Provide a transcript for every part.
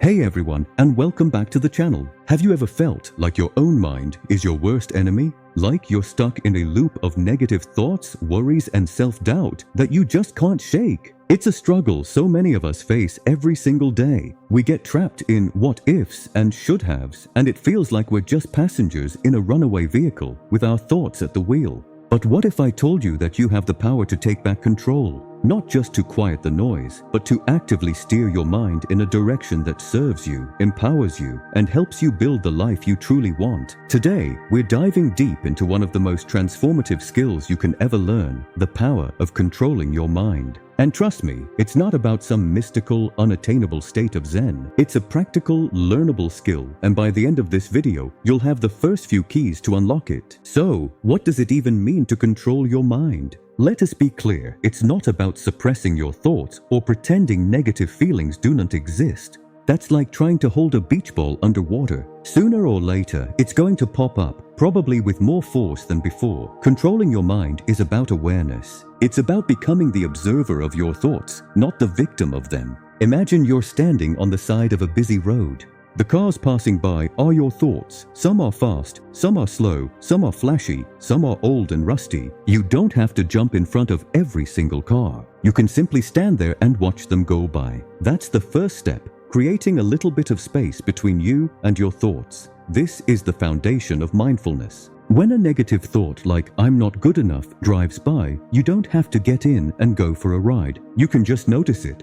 Hey everyone, and welcome back to the channel. Have you ever felt like your own mind is your worst enemy? Like you're stuck in a loop of negative thoughts, worries, and self-doubt that you just can't shake? It's a struggle so many of us face every single day. We get trapped in what ifs and should haves, and it feels like we're just passengers in a runaway vehicle with our thoughts at the wheel. But what if I told you that you have the power to take back control? Not just to quiet the noise, but to actively steer your mind in a direction that serves you, empowers you, and helps you build the life you truly want. Today, we're diving deep into one of the most transformative skills you can ever learn, the power of controlling your mind. And trust me, it's not about some mystical, unattainable state of Zen. It's a practical, learnable skill, and by the end of this video, you'll have the first few keys to unlock it. So, what does it even mean to control your mind? Let us be clear, it's not about suppressing your thoughts or pretending negative feelings do not exist. That's like trying to hold a beach ball underwater. Sooner or later, it's going to pop up, probably with more force than before. Controlling your mind is about awareness. It's about becoming the observer of your thoughts, not the victim of them. Imagine you're standing on the side of a busy road. The cars passing by are your thoughts. Some are fast, some are slow, some are flashy, some are old and rusty. You don't have to jump in front of every single car. You can simply stand there and watch them go by. That's the first step, creating a little bit of space between you and your thoughts. This is the foundation of mindfulness. When a negative thought like "I'm not good enough" drives by, you don't have to get in and go for a ride. You can just notice it.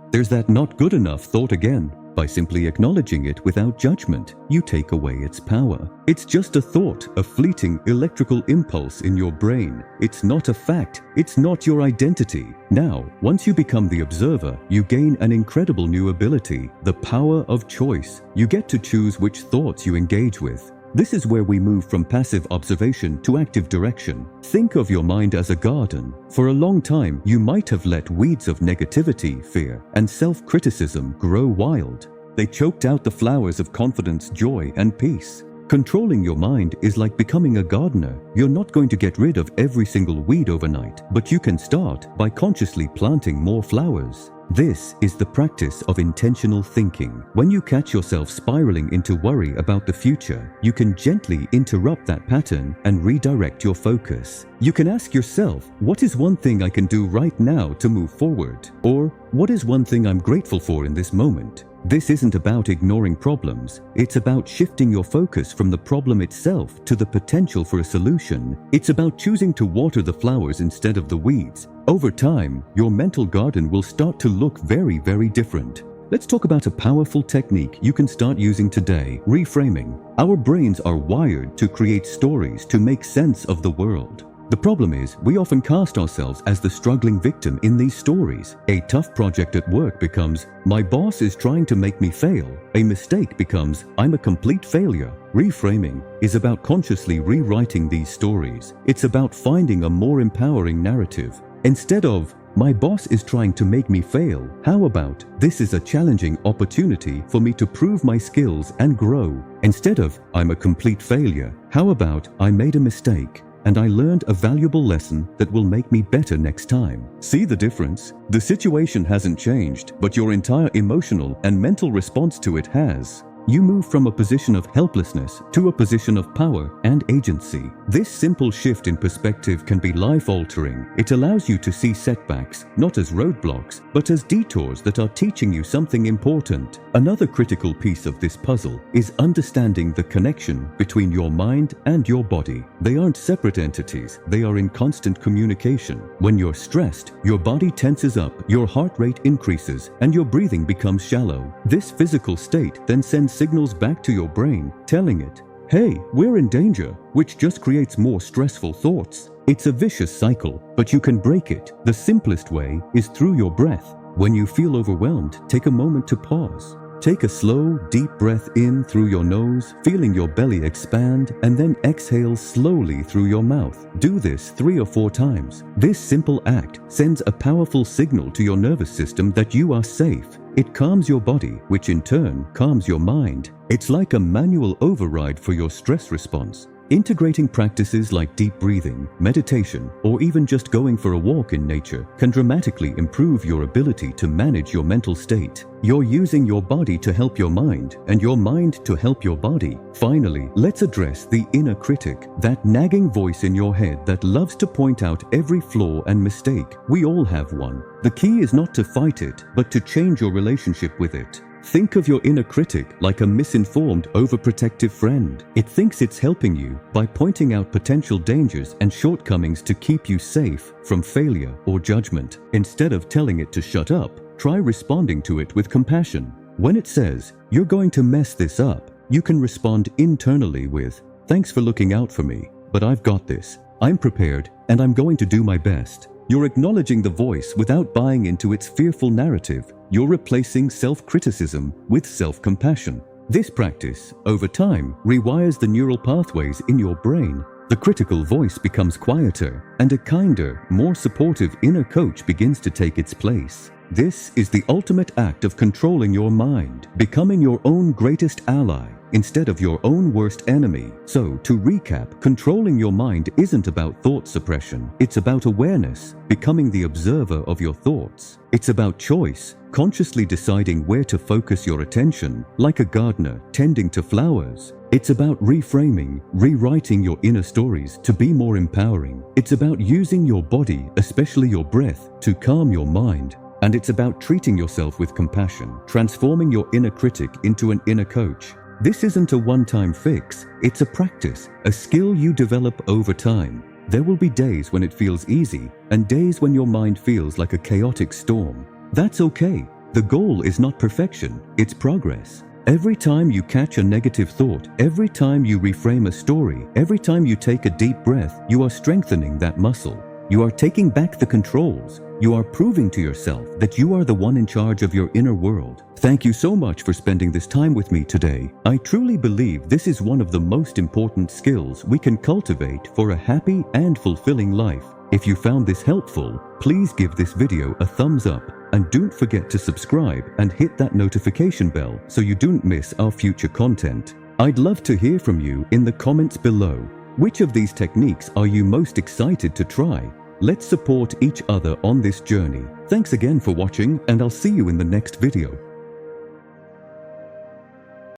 There's that "not good enough" thought again. By simply acknowledging it without judgment, you take away its power. It's just a thought, a fleeting electrical impulse in your brain. It's not a fact. It's not your identity. Now, once you become the observer, you gain an incredible new ability, the power of choice. You get to choose which thoughts you engage with. This is where we move from passive observation to active direction. Think of your mind as a garden. For a long time, you might have let weeds of negativity, fear, and self-criticism grow wild. They choked out the flowers of confidence, joy, and peace. Controlling your mind is like becoming a gardener. You're not going to get rid of every single weed overnight, but you can start by consciously planting more flowers. This is the practice of intentional thinking. When you catch yourself spiraling into worry about the future, you can gently interrupt that pattern and redirect your focus. You can ask yourself, what is one thing I can do right now to move forward? Or, what is one thing I'm grateful for in this moment? This isn't about ignoring problems. It's about shifting your focus from the problem itself to the potential for a solution. It's about choosing to water the flowers instead of the weeds. Over time, your mental garden will start to look very, very different. Let's talk about a powerful technique you can start using today, reframing. Our brains are wired to create stories to make sense of the world. The problem is, we often cast ourselves as the struggling victim in these stories. A tough project at work becomes, "My boss is trying to make me fail." A mistake becomes, "I'm a complete failure." Reframing is about consciously rewriting these stories. It's about finding a more empowering narrative. Instead of, "My boss is trying to make me fail," how about, "This is a challenging opportunity for me to prove my skills and grow." Instead of, "I'm a complete failure," how about, "I made a mistake and I learned a valuable lesson that will make me better next time." See the difference? The situation hasn't changed, but your entire emotional and mental response to it has. You move from a position of helplessness to a position of power and agency. This simple shift in perspective can be life-altering. It allows you to see setbacks not as roadblocks, but as detours that are teaching you something important. Another critical piece of this puzzle is understanding the connection between your mind and your body. They aren't separate entities, they are in constant communication. When you're stressed, your body tenses up, your heart rate increases, and your breathing becomes shallow. This physical state then sends signals back to your brain, telling it, "Hey, we're in danger," which just creates more stressful thoughts. It's a vicious cycle, but you can break it. The simplest way is through your breath. When you feel overwhelmed, take a moment to pause. Take a slow, deep breath in through your nose, feeling your belly expand, and then exhale slowly through your mouth. Do this 3 or 4 times. This simple act sends a powerful signal to your nervous system that you are safe. It calms your body, which in turn calms your mind. It's like a manual override for your stress response. Integrating practices like deep breathing, meditation, or even just going for a walk in nature can dramatically improve your ability to manage your mental state. You're using your body to help your mind, and your mind to help your body. Finally, let's address the inner critic, that nagging voice in your head that loves to point out every flaw and mistake. We all have one. The key is not to fight it, but to change your relationship with it. Think of your inner critic like a misinformed, overprotective friend. It thinks it's helping you by pointing out potential dangers and shortcomings to keep you safe from failure or judgment. Instead of telling it to shut up, try responding to it with compassion. When it says, "You're going to mess this up," you can respond internally with, "Thanks for looking out for me, but I've got this. I'm prepared and I'm going to do my best." You're acknowledging the voice without buying into its fearful narrative. You're replacing self-criticism with self-compassion. This practice, over time, rewires the neural pathways in your brain. The critical voice becomes quieter, and a kinder, more supportive inner coach begins to take its place. This is the ultimate act of controlling your mind, becoming your own greatest ally instead of your own worst enemy. So, to recap, controlling your mind isn't about thought suppression. It's about awareness, becoming the observer of your thoughts. It's about choice, consciously deciding where to focus your attention, like a gardener tending to flowers. It's about reframing, rewriting your inner stories to be more empowering. It's about using your body, especially your breath, to calm your mind. And it's about treating yourself with compassion, transforming your inner critic into an inner coach. This isn't a one-time fix, it's a practice, a skill you develop over time. There will be days when it feels easy, and days when your mind feels like a chaotic storm. That's okay. The goal is not perfection, it's progress. Every time you catch a negative thought, every time you reframe a story, every time you take a deep breath, you are strengthening that muscle. You are taking back the controls. You are proving to yourself that you are the one in charge of your inner world. Thank you so much for spending this time with me today. I truly believe this is one of the most important skills we can cultivate for a happy and fulfilling life. If you found this helpful, please give this video a thumbs up and don't forget to subscribe and hit that notification bell so you don't miss our future content. I'd love to hear from you in the comments below. Which of these techniques are you most excited to try? Let's support each other on this journey. Thanks again for watching, and I'll see you in the next video.